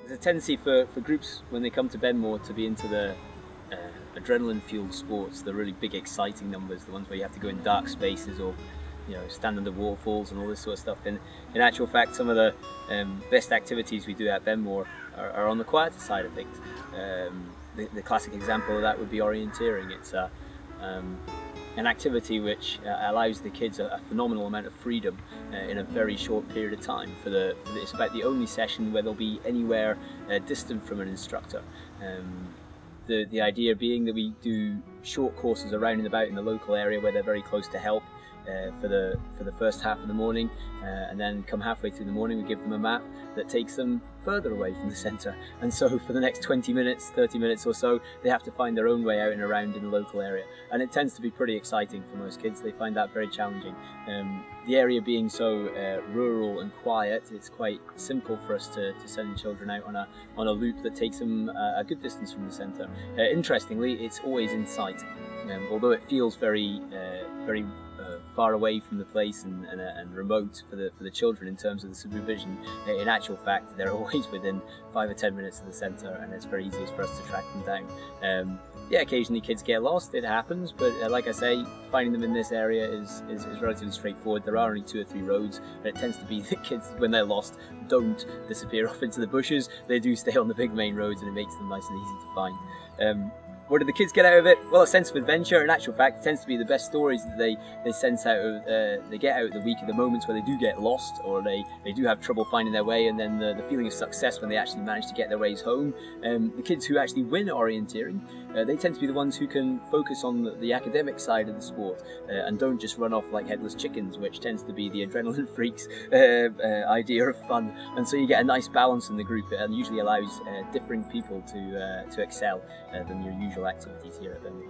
There's a tendency for groups when they come to Benmore to be into the adrenaline-fueled sports, the really big, exciting numbers, the ones where you have to go in dark spaces or stand under waterfalls and all this sort of stuff. And in actual fact, some of the best activities we do at Benmore are on the quieter side of things. The classic example of that would be orienteering. It's an activity which allows the kids a phenomenal amount of freedom in a very short period of time. It's about the only session where they'll be anywhere distant from an instructor. The idea being that we do short courses around and about in the local area where they're very close to help for the first half of the morning, and then come halfway through the morning we give them a map that takes them further away from the centre, and so for the next 20 minutes, 30 minutes or so, they have to find their own way out and around in the local area, and it tends to be pretty exciting for most kids. They find that very challenging. The area being so rural and quiet, it's quite simple for us to send children out on a loop that takes them a good distance from the centre. Interestingly, it's always in sight, although it feels very far away from the place and remote for the children in terms of the supervision. In actual fact, they're always within 5 or 10 minutes of the centre, and it's very easy for us to track them down. Yeah, occasionally kids get lost, it happens, but like I say, finding them in this area is relatively straightforward. There are only 2 or 3 roads, and it tends to be that kids, when they're lost, don't disappear off into the bushes. They do stay on the big main roads, and it makes them nice and easy to find. What do the kids get out of it? Well, a sense of adventure. In actual fact, it tends to be the best stories that they sense out of, they get out of the week, are the moments where they do get lost or they do have trouble finding their way, and then the feeling of success when they actually manage to get their ways home. The kids who actually win orienteering, they tend to be the ones who can focus on the academic side of the sport and don't just run off like headless chickens, which tends to be the adrenaline freaks' idea of fun. And so you get a nice balance in the group, and usually allows differing people to excel than your usual activities here at Benmore.